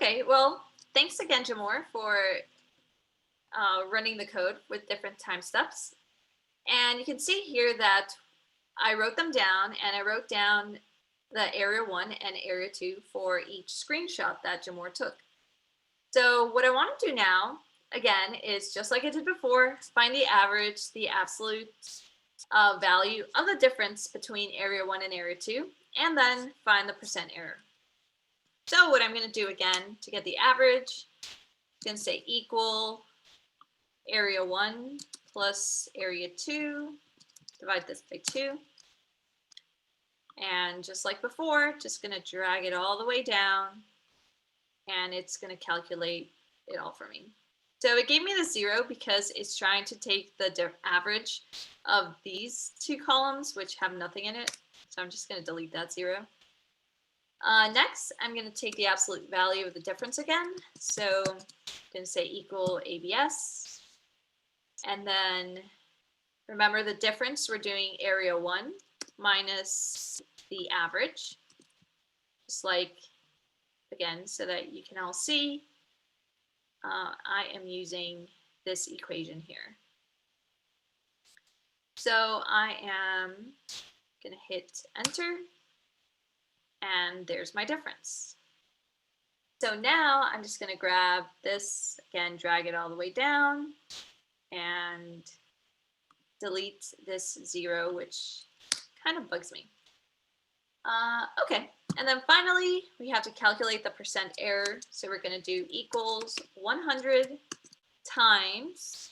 Okay, well, thanks again, Jamor, for running the code with different time steps. And you can see here that I wrote them down, and I wrote down the area 1 and area 2 for each screenshot that Jamor took. So what I want to do now, again, is just like I did before, find the average, the absolute value of the difference between area 1 and area 2, and then find the percent error. So what I'm going to do again to get the average, I'm going to say equal area 1 plus area 2, divide this by 2. And just like before, just going to drag it all the way down, and it's going to calculate it all for me. So it gave me the 0 because it's trying to take the average of these two columns, which have nothing in it. So I'm just going to delete that 0. Next, I'm going to take the absolute value of the difference again. So I'm going to say equal ABS. And then remember the difference, we're doing area 1 minus the average. Just like, again, so that you can all see, I am using this equation here. So I am going to hit enter. And there's my difference. So now I'm just going to grab this, again, drag it all the way down, and delete this 0, which kind of bugs me. Okay, and then finally, we have to calculate the percent error. So we're going to do equals 100 times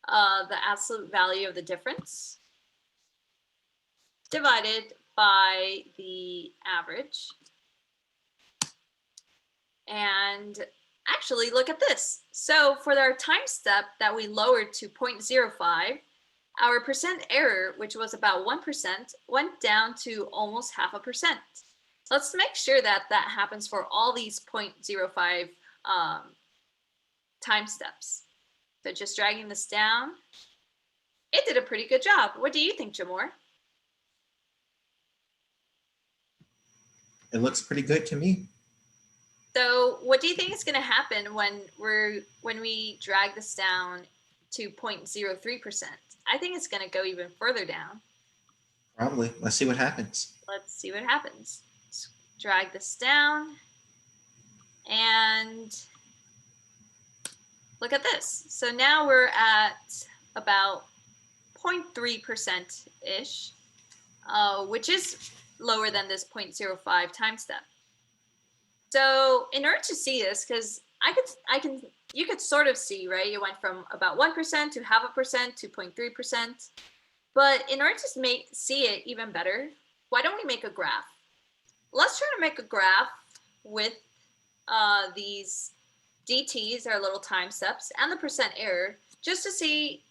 the absolute value of the difference divided by the average. And actually, look at this. So for our time step that we lowered to 0.05, our percent error, which was about 1%, went down to almost 0.5%. Let's make sure that that happens for all these 0.05 time steps. So just dragging this down, it did a pretty good job. What do you think, Jamor? It looks pretty good to me. So what do you think is going to happen when we drag this down to 0.03%? I think it's going to go even further down. Probably. Let's see what happens. Let's see what happens. Let's drag this down, and look at this. So now we're at about 0.3%-ish, which is lower than this 0.05 time step. So in order to see this, because you could sort of see, right? It went from about 1% to 0.5% to 0.3%. But in order to see it even better, why don't we make a graph? Let's try to make a graph with these DTs, our little time steps, and the percent error, just to see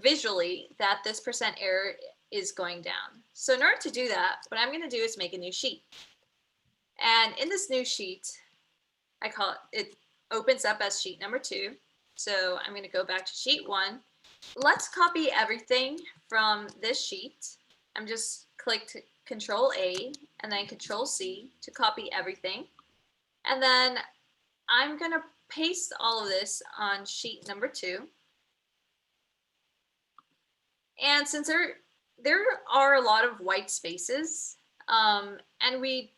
visually that this percent error is going down. So in order to do that, what I'm going to do is make a new sheet. And in this new sheet, it opens up as sheet number 2. So I'm going to go back to sheet 1. Let's copy everything from this sheet. I'm just clicked Control A and then Control C to copy everything. And then I'm going to paste all of this on sheet number 2. And since there are a lot of white spaces, and we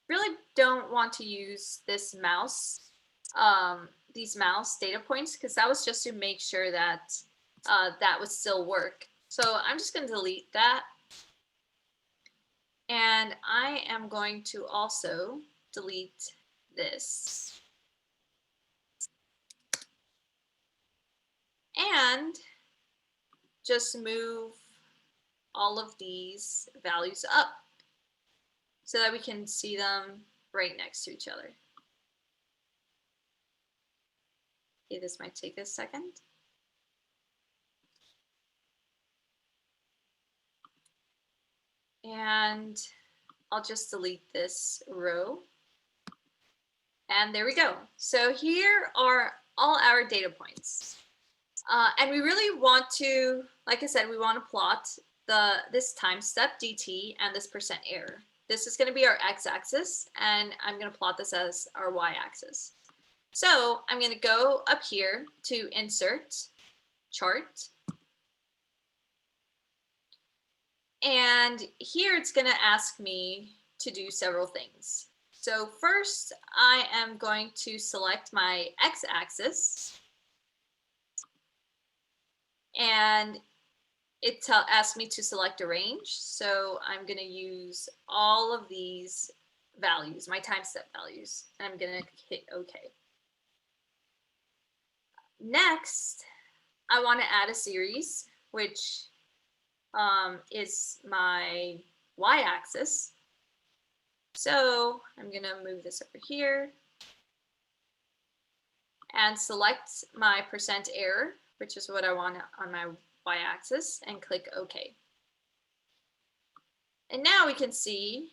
really don't want to use this these mouse data points, because that was just to make sure that that would still work. So I'm just going to delete that. And I am going to also delete this. And just move all of these values up so that we can see them right next to each other. Okay, this might take a second. And I'll just delete this row. And there we go. So here are all our data points. And we really want to, like I said, we want to plot this time step dt and this percent error. this is going to be our x-axis, and I'm going to plot this as our y-axis. So I'm going to go up here to Insert, Chart. And here it's going to ask me to do several things. So first, I am going to select my x-axis. And it asks me to select a range. So I'm going to use all of these values, my time step values, and I'm going to hit OK. Next, I want to add a series, which is my y-axis. So I'm going to move this over here and select my percent error, which is what I want on my y-axis, and click OK. And now we can see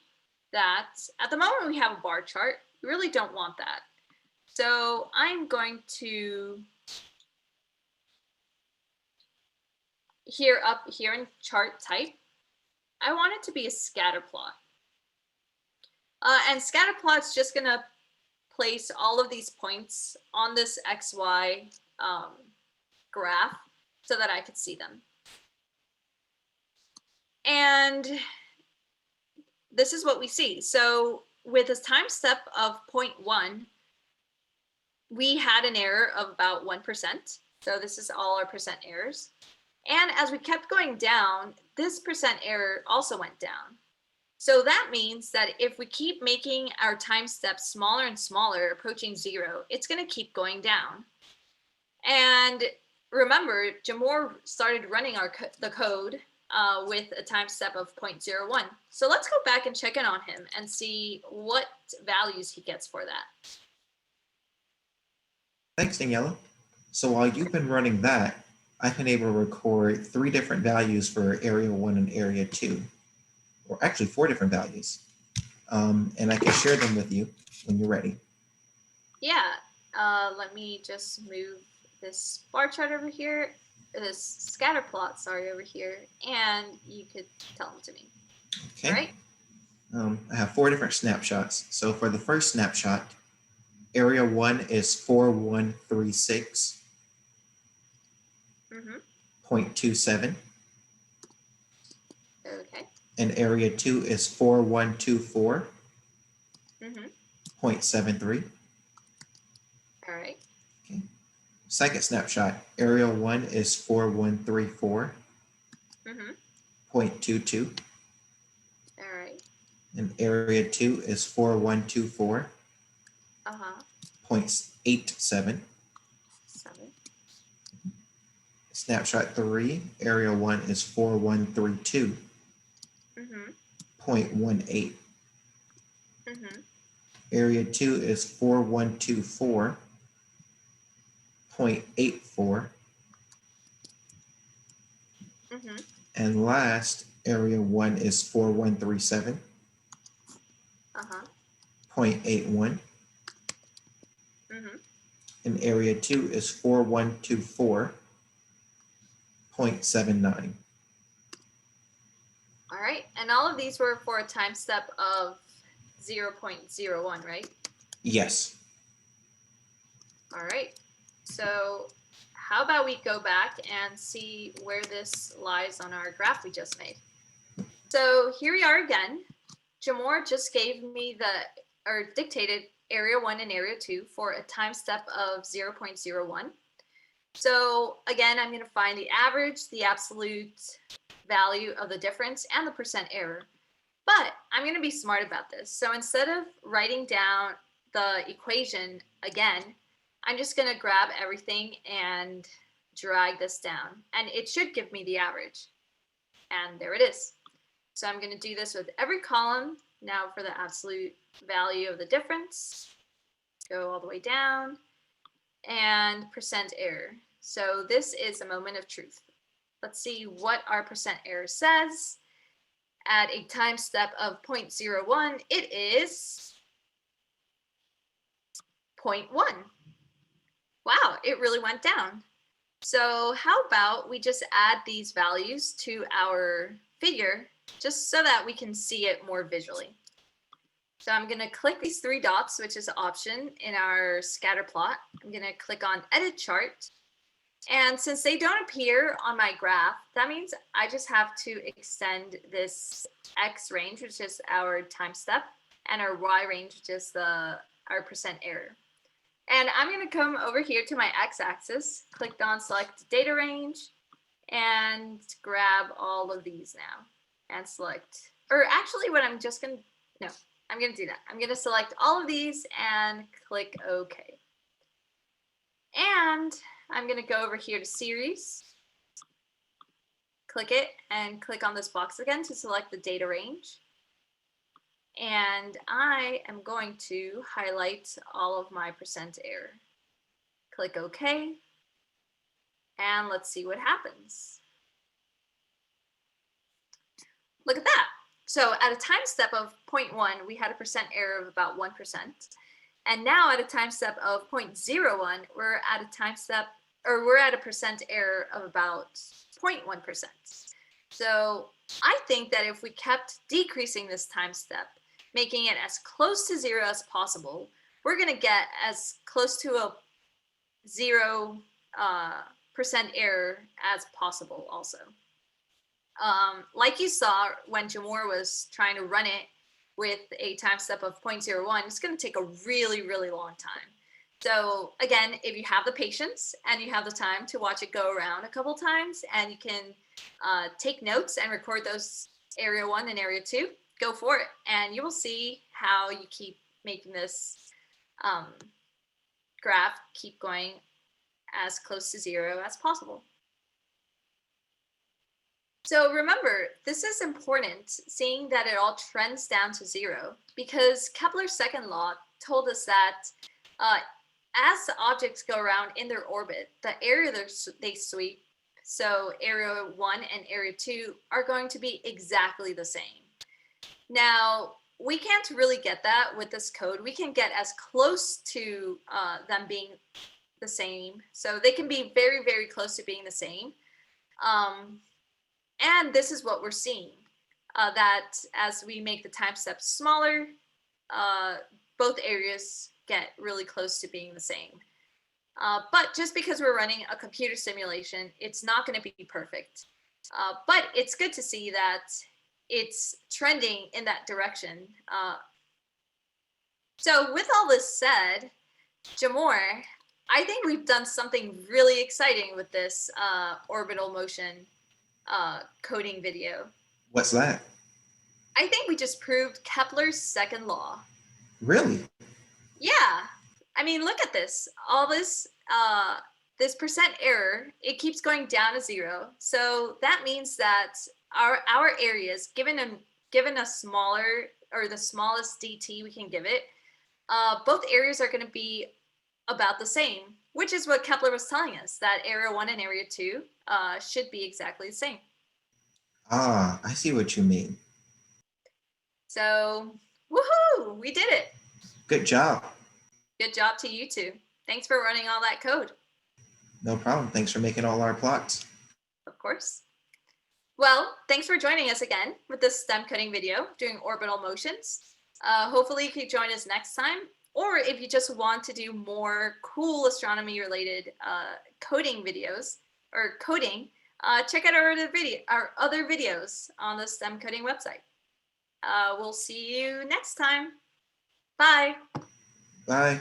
that at the moment we have a bar chart. We really don't want that. So I'm going to up here in chart type, I want it to be a scatter plot. And scatter plot's just going to place all of these points on this XY graph so that I could see them. And this is what we see. So with a time step of 0.1, we had an error of about 1%. So this is all our percent errors. And as we kept going down, this percent error also went down. So that means that if we keep making our time steps smaller and smaller, approaching 0, it's going to keep going down. And remember, Jamor started running the code with a time step of 0.01. So let's go back and check in on him and see what values he gets for that. Thanks, Daniela. So while you've been running that, I've been able to record 3 different values for area 1 and area 2, or actually 4 different values. And I can share them with you when you're ready. Yeah, let me just move this bar chart over here, this scatter plot, sorry, over here, and you could tell them to me. Okay. All right. I have 4 different snapshots. So for the first snapshot, area 1 is 4136. Mm-hmm. 0.27. Okay. And area 2 is 4124. Mm-hmm. 0.73. All right. Okay. Second snapshot, area 1 is 4134. Mm-hmm. 0.22. All right. And area 2 is 4124. Uh-huh. 0.87. 7. Snapshot 3, area 1 is 4132. Mm-hmm. 0.18. Mm-hmm. Area 2 is 4124. 0.84. Mm-hmm. And last, area 1 is 4137. Uh-huh. 0.81. Mm-hmm. And area 2 is 4124. 0.79. All right. And all of these were for a time step of 0.01, right? Yes. All right. So how about we go back and see where this lies on our graph we just made. So here we are again. Jamor just gave me dictated area 1 and area 2 for a time step of 0.01. So again, I'm going to find the average, the absolute value of the difference, and the percent error. But I'm going to be smart about this. So instead of writing down the equation again, I'm just going to grab everything and drag this down. And it should give me the average. And there it is. So I'm going to do this with every column. Now for the absolute value of the difference, go all the way down, and percent error. So this is a moment of truth. Let's see what our percent error says. At a time step of 0.01, it is 0.1. Wow, it really went down. So how about we just add these values to our figure just so that we can see it more visually. So I'm going to click these 3 dots, which is an option in our scatter plot. I'm going to click on Edit Chart. And since they don't appear on my graph, that means I just have to extend this X range, which is our time step, and our Y range, which is our percent error. And I'm going to come over here to my X-axis, click on Select Data Range, and grab all of these now, and select, or actually what I'm just going to, no, I'm going to do that. I'm going to select all of these and click OK. And I'm going to go over here to Series, click it, and click on this box again to select the data range. And I am going to highlight all of my percent error. Click OK. And let's see what happens. Look at that. So at a time step of 0.1, we had a percent error of about 1%. And now at a time step of 0.01, we're at a time step, or we're at a percent error of about 0.1%. So I think that if we kept decreasing this time step, making it as close to 0 as possible, we're going to get as close to a 0% error as possible also. Like you saw when Jamor was trying to run it with a time step of 0.01, it's going to take a really, really long time. So again, if you have the patience and you have the time to watch it go around a couple times, and you can take notes and record those area 1 and area 2, go for it. And you will see how you keep making this graph keep going as close to 0 as possible. So remember, this is important, seeing that it all trends down to 0, because Kepler's second law told us that as the objects go around in their orbit, the area they sweep, so area 1 and area 2, are going to be exactly the same. Now, we can't really get that with this code. We can get as close to them being the same. So they can be very, very close to being the same. And this is what we're seeing, that as we make the time steps smaller, both areas get really close to being the same. But just because we're running a computer simulation, it's not going to be perfect. But it's good to see that it's trending in that direction. So with all this said, Jamor, I think we've done something really exciting with this orbital motion coding video. What's that? I think we just proved Kepler's second law. Really? Yeah. I mean, look at this. All this this percent error, it keeps going down to 0. So that means that our areas, given a smaller, or the smallest dt we can give it, both areas are going to be about the same, which is what Kepler was telling us, that area 1 and area 2 should be exactly the same. Ah, I see what you mean. So, woohoo, we did it. Good job. Good job to you two. Thanks for running all that code. No problem. Thanks for making all our plots. Of course. Well, thanks for joining us again with this STEM coding video doing orbital motions. Hopefully you can join us next time. Or if you just want to do more cool astronomy related coding videos or coding, check out our other videos on the STEM coding website. We'll see you next time. Bye. Bye.